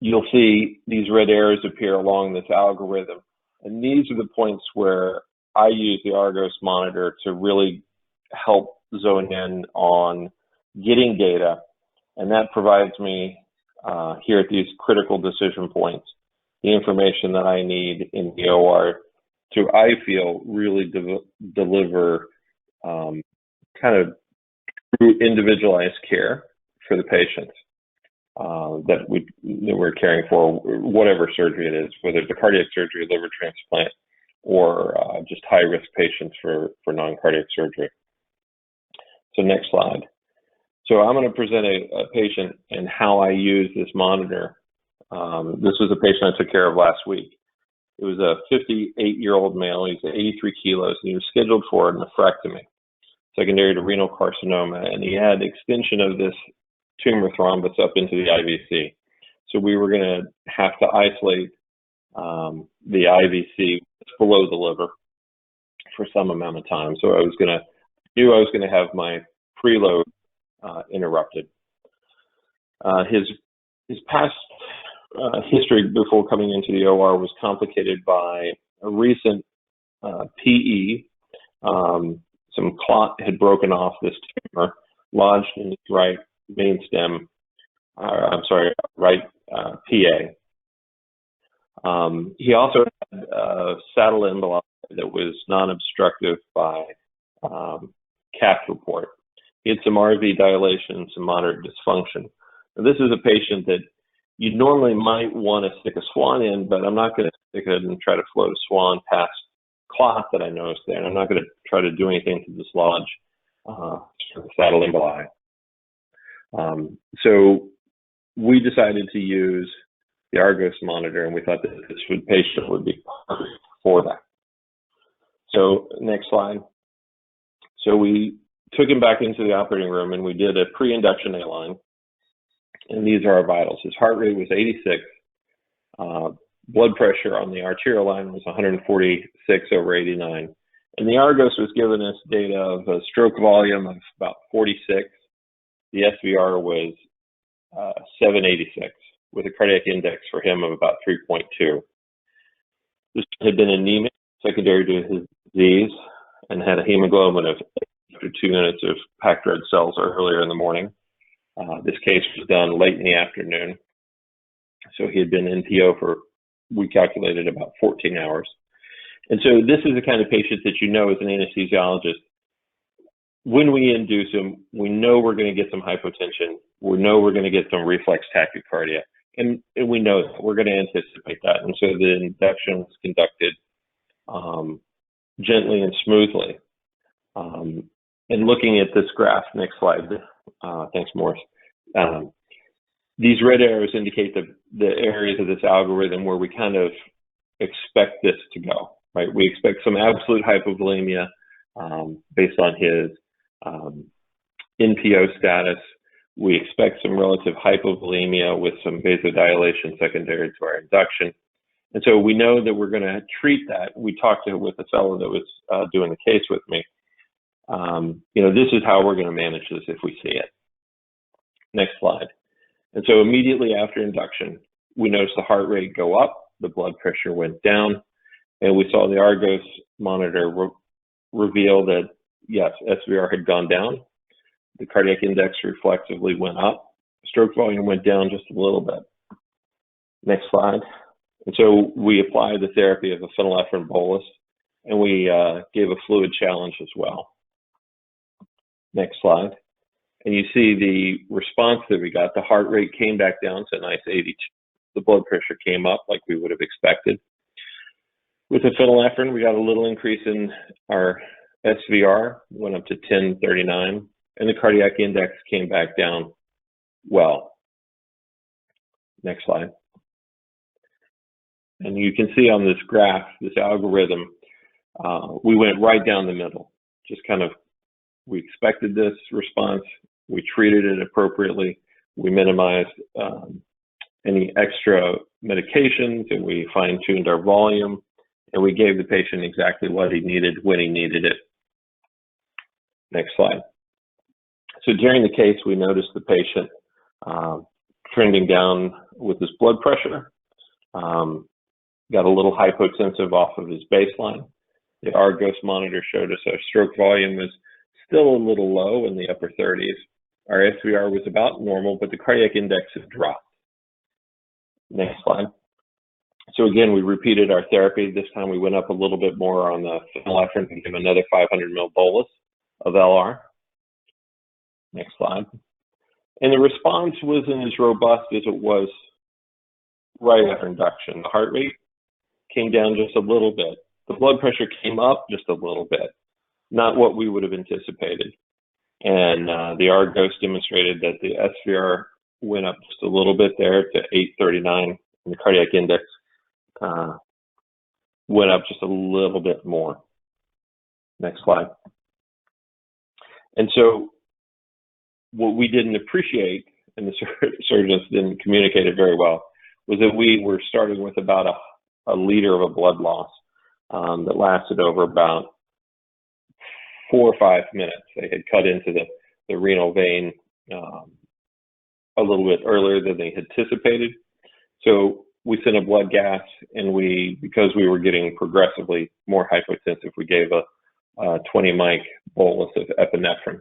you'll see these red arrows appear along this algorithm. And these are the points where I use the Argos monitor to really help zone in on getting data. And that provides me here at these critical decision points, the information that I need in the OR to, I feel, really deliver kind of true individualized care for the patients that we're caring for, whatever surgery it is, whether it's a cardiac surgery, liver transplant, or just high-risk patients for non-cardiac surgery. So next slide. So I'm going to present a patient and how I use this monitor. This was a patient I took care of last week. It was a 58-year-old male. He's 83 kilos, and he was scheduled for a nephrectomy, secondary to renal carcinoma, and he had extension of this tumor thrombus up into the IVC. So we were going to have to isolate the IVC below the liver for some amount of time. So I knew I was going to have my preload interrupted. His past history before coming into the OR was complicated by a recent PE. Some clot had broken off this tumor, lodged in his right main stem, right PA. He also had a saddle emboli that was non-obstructive by CAPT report. He had some RV dilation, some moderate dysfunction. Now, this is a patient that you normally might want to stick a swan in, but I'm not going to stick it and try to float a swan past clot that I noticed there, and I'm not going to try to do anything to dislodge the saddle emboli. So we decided to use the Argos monitor, and we thought that this patient would be perfect for that. So next slide. So we took him back into the operating room, and we did a pre-induction A-line. And these are our vitals. His heart rate was 86. Blood pressure on the arterial line was 146/89. And the Argos was giving us data of a stroke volume of about 46. The SVR was 786 with a cardiac index for him of about 3.2. This had been anemic, secondary to his disease, and had a hemoglobin of 8 after 2 minutes of packed red cells earlier in the morning. This case was done late in the afternoon. So he had been NPO for, we calculated, about 14 hours. And so this is the kind of patient that you know as an anesthesiologist, when we induce him, we know we're going to get some hypotension. We know we're going to get some reflex tachycardia. And we know that. We're going to anticipate that. And so the induction was conducted gently and smoothly. And looking at this graph, next slide. Thanks, Morris. These red arrows indicate the areas of this algorithm where we kind of expect this to go, right? We expect some absolute hypovolemia based on his NPO status. We expect some relative hypovolemia with some vasodilation secondary to our induction. And so we know that we're going to treat that. We talked with the fellow that was doing the case with me. This is how we're going to manage this if we see it. Next slide. And so immediately after induction, we noticed the heart rate go up, the blood pressure went down, and we saw the Argos monitor reveal that, yes, SVR had gone down. The cardiac index reflexively went up. stroke volume went down just a little bit. Next slide. And so we applied the therapy of a phenylephrine bolus, and we gave a fluid challenge as well. Next slide. And you see the response that we got. The heart rate came back down to a nice 82. The blood pressure came up like we would have expected. With the phenylephrine, we got a little increase in our SVR, went up to 1039, and the cardiac index came back down well. Next slide. And you can see on this graph, this algorithm, we went right down the middle. Just kind of, we expected this response, we treated it appropriately, we minimized any extra medications, and we fine-tuned our volume, and we gave the patient exactly what he needed when he needed it. Next slide. So during the case, we noticed the patient trending down with his blood pressure, got a little hypotensive off of his baseline. The Argos monitor showed us our stroke volume was still a little low in the upper 30s. Our SVR was about normal, but the cardiac index had dropped. Next slide. So again, we repeated our therapy. This time we went up a little bit more on the phenylephrine and gave another 500 ml bolus of LR. Next slide. And the response wasn't as robust as it was right after induction. The heart rate came down just a little bit. The blood pressure came up just a little bit, not what we would have anticipated. And the Argos demonstrated that the SVR went up just a little bit there to 839, and the cardiac index went up just a little bit more. Next slide. And so what we didn't appreciate, and the surgeons didn't communicate it very well, was that we were starting with about a liter of a blood loss that lasted over about 4 or 5 minutes. They had cut into the renal vein a little bit earlier than they anticipated. So we sent a blood gas, and because we were getting progressively more hypotensive, we gave a 20 mic bolus of epinephrine.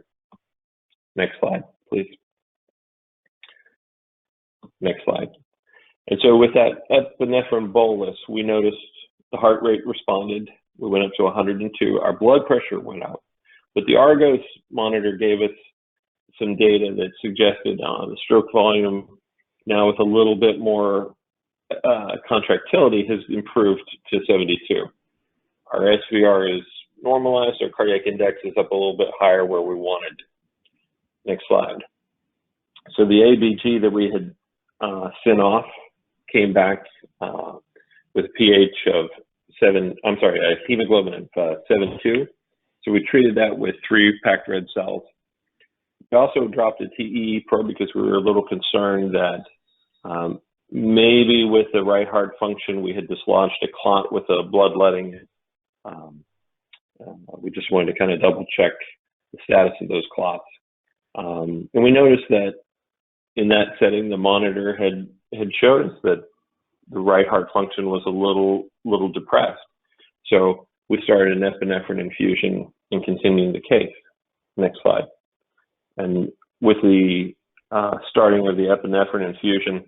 Next slide, please. Next slide. And so with that epinephrine bolus, we noticed the heart rate responded. We went up to 102. Our blood pressure went up. But the Argos monitor gave us some data that suggested the stroke volume, now with a little bit more contractility, has improved to 72. Our SVR is normalized. Our cardiac index is up a little bit higher where we wanted. Next slide. So the ABG that we had sent off came back with a pH of a hemoglobin of 7.2. So we treated that with 3 packed red cells. We also dropped a TEE probe because we were a little concerned that maybe with the right heart function, we had dislodged a clot with a bloodletting. We just wanted to kind of double check the status of those clots. And we noticed that in that setting, the monitor had showed us that the right heart function was a little depressed. So we started an epinephrine infusion and continuing the case. Next slide. And with the starting of the epinephrine infusion,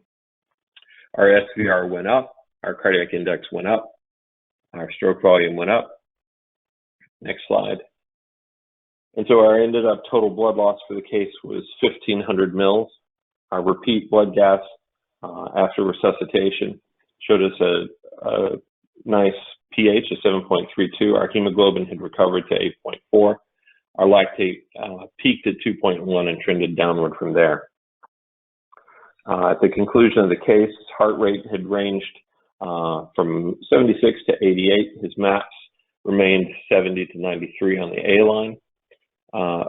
our SVR went up, our cardiac index went up, our stroke volume went up. Next slide. And so our ended up total blood loss for the case was 1,500 mils. Our repeat blood gas after resuscitation showed us a nice pH of 7.32. Our hemoglobin had recovered to 8.4. Our lactate peaked at 2.1 and trended downward from there. At the conclusion of the case, heart rate had ranged from 76 to 88. His MAPS remained 70 to 93 on the A line.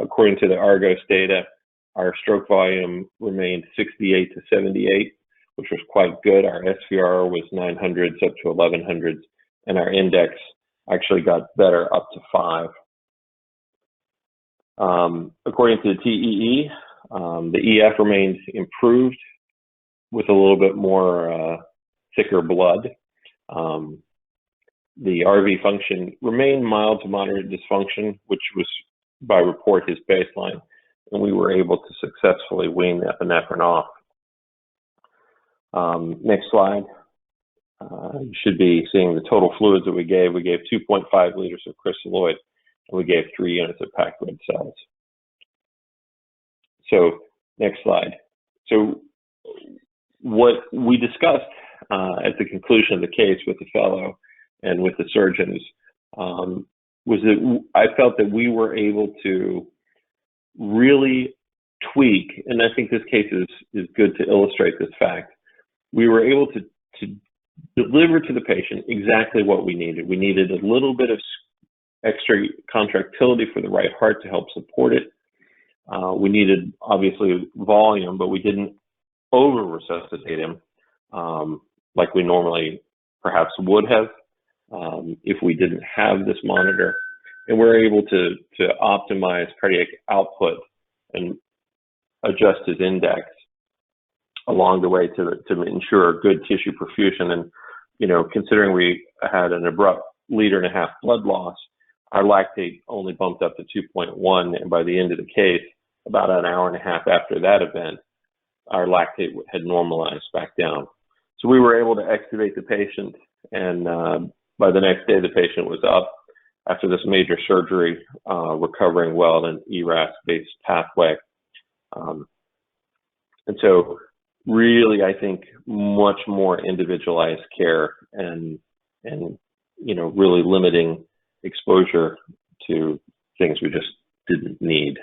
According to the Argos data, our stroke volume remained 68 to 78, which was quite good. Our SVR was 900s up to 1100s, and our index actually got better up to 5. According to the TEE, the EF remains improved with a little bit more thicker blood. The RV function remained mild to moderate dysfunction, which was by report his baseline, and we were able to successfully wean the epinephrine off Next slide. You should be seeing the total fluids that we gave. We gave 2.5 liters of crystalloid, and we gave 3 units of packed red cells. So next slide. So what we discussed at the conclusion of the case with the fellow and with the surgeons was that I felt that we were able to really tweak, and I think this case is good to illustrate this fact. We were able to deliver to the patient exactly what we needed. We needed a little bit of extra contractility for the right heart to help support it. We needed, obviously, volume, but we didn't over-resuscitate him like we normally perhaps would have if we didn't have this monitor. And we're able to optimize cardiac output and adjust his index along the way to ensure good tissue perfusion. And, you know, considering we had an abrupt 1.5 liter blood loss, our lactate only bumped up to 2.1, and by the end of the case, about an hour and a half after that event, our lactate had normalized back down. So we were able to extubate the patient, and by the next day, the patient was up after this major surgery, recovering well in an ERAS-based pathway. And so really, I think much more individualized care and you know, really limiting exposure to things we just didn't need.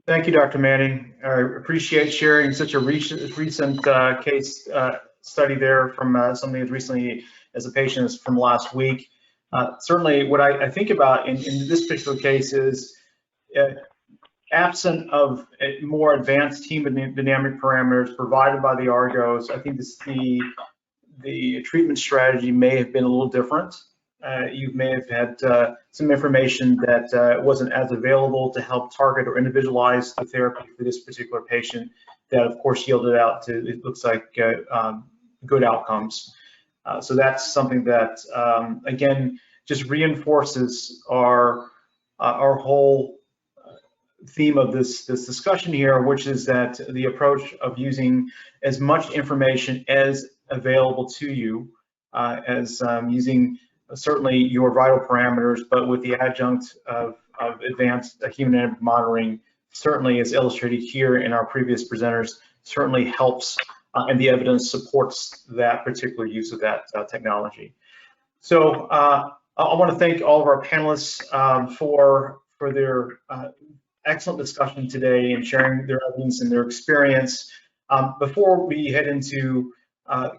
Thank you, Dr. Manning. I appreciate sharing such a recent case study there from something as recently as a patient from last week. Certainly what I think about in this particular case is absent of more advanced hemodynamic parameters provided by the Argos, I think the treatment strategy may have been a little different. You may have had some information that wasn't as available to help target or individualize the therapy for this particular patient that, of course, yielded out to, it looks like, good outcomes. So that's something that, again, just reinforces our whole theme of this discussion here, which is that the approach of using as much information as available to you, as using certainly your vital parameters, but with the adjunct of advanced hemodynamic monitoring, certainly as illustrated here in our previous presenters, certainly helps and the evidence supports that particular use of that technology. So I want to thank all of our panelists for their excellent discussion today and sharing their evidence and their experience. Before we head into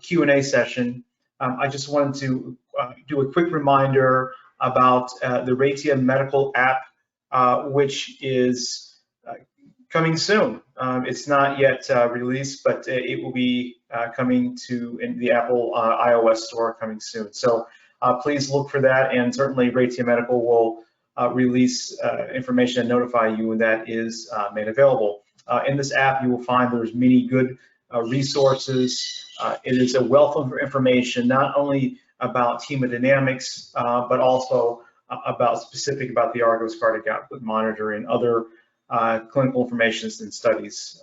Q&A session, I just wanted to do a quick reminder about the Raytia Medical app, which is coming soon. It's not yet released, but it will be coming to in the Apple iOS store coming soon. So please look for that, and certainly Raytia Medical will release information and notify you when that is made available. In this app, you will find there's many good resources. It is a wealth of information, not only about hemodynamics, but also specific about the Argos cardiac output monitor and other clinical information and studies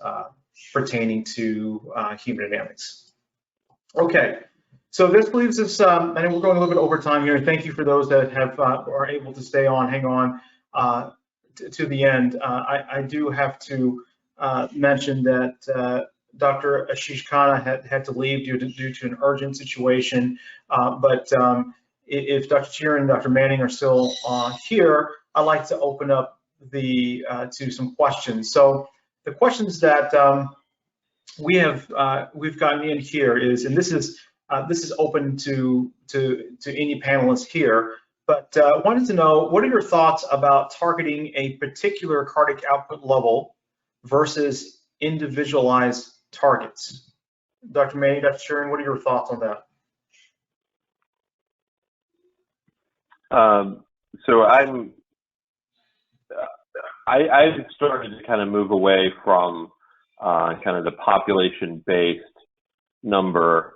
pertaining to hemodynamics. Okay, so this leaves us, and we're going a little bit over time here. Thank you for those that are able to stay on, hang on to the end. I do have to mention that Dr. Ashish Khanna had to leave due to an urgent situation, but if Dr. Sheeran and Dr. Manning are still here, I'd like to open up to some questions. So the questions that we've gotten in here is, and this is open to any panelists here, but I wanted to know, what are your thoughts about targeting a particular cardiac output level versus individualized targets? Dr. Manning, Dr. Sheeran, what are your thoughts on that? So I've started to kind of move away from kind of the population-based number.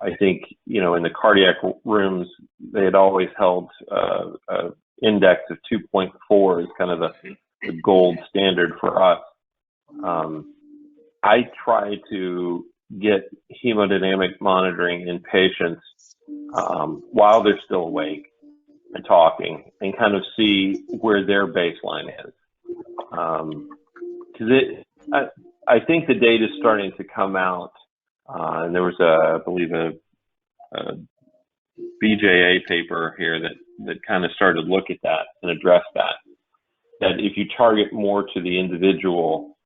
I think, you know, in the cardiac rooms, they had always held an index of 2.4 as kind of the gold standard for us. I try to get hemodynamic monitoring in patients while they're still awake and talking, and kind of see where their baseline is. Because I think the data is starting to come out, and there was I believe a BJA paper here that kind of started to look at that and address that. That if you target more to the individual,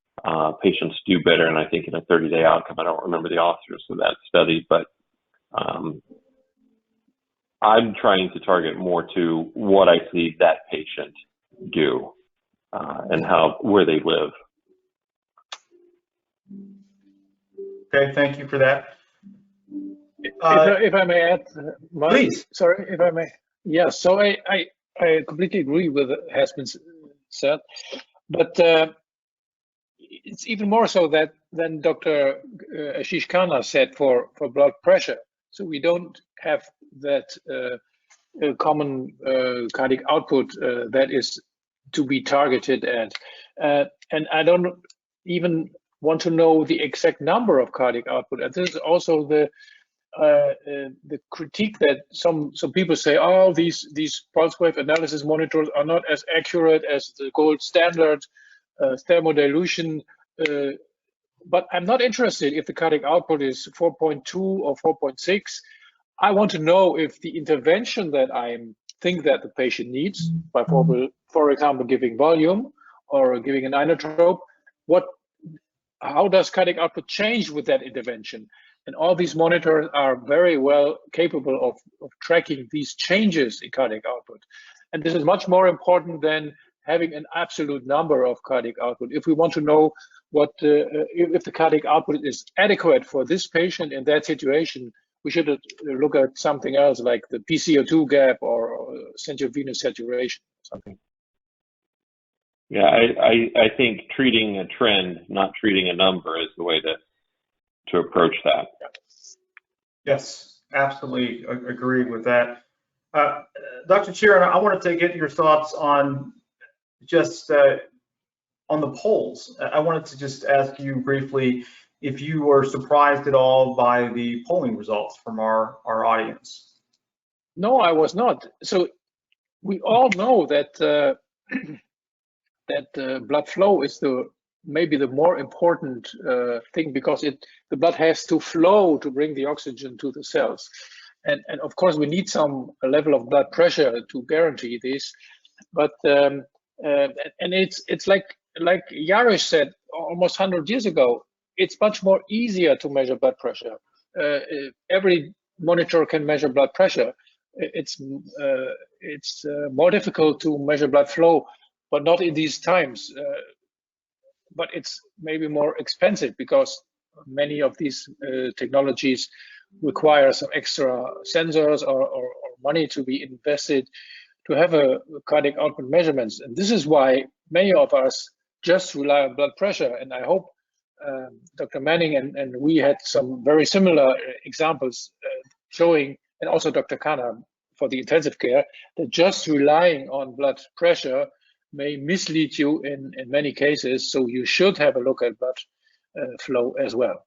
patients do better. And I think in a 30-day outcome, I don't remember the authors of that study, but I'm trying to target more to what I see that patient do and where they live. Okay, thank you for that. If I may add, Please. Sorry, if I may. Yeah, so I completely agree with what has been said, but it's even more so than Dr. Ashish Khanna said for blood pressure. So we don't have that common cardiac output that is to be targeted at, and I don't even want to know the exact number of cardiac output. And this is also the critique that some people say, oh, these pulse wave analysis monitors are not as accurate as the gold standard thermodilution. But I'm not interested if the cardiac output is 4.2 or 4.6. I want to know if the intervention that I think that the patient needs, by for example, giving volume or giving an inotrope, how does cardiac output change with that intervention? And all these monitors are very well capable of tracking these changes in cardiac output. And this is much more important than having an absolute number of cardiac output. If we want to know if the cardiac output is adequate for this patient in that situation, we should look at something else like the PCO2 gap or central venous saturation or something. Yeah, I think treating a trend, not treating a number, is the way to approach that. Yes, absolutely agree with that. Dr. Chiron, I wanted to get your thoughts on just on the polls. I wanted to just ask you briefly if you were surprised at all by the polling results from our audience. No, I was not. So we all know that blood flow is maybe the more important thing, because the blood has to flow to bring the oxygen to the cells, and of course we need some level of blood pressure to guarantee this. But and it's like Jarosz said almost 100 years ago, it's much more easier to measure blood pressure. Every monitor can measure blood pressure. It's more difficult to measure blood flow, but not in these times. But it's maybe more expensive because many of these technologies require some extra sensors or money to be invested to have a cardiac output measurements. And this is why many of us just rely on blood pressure. And I hope Dr. Manning and we had some very similar examples showing, and also Dr. Khanna for the intensive care, that just relying on blood pressure may mislead you in many cases. So you should have a look at blood flow as well.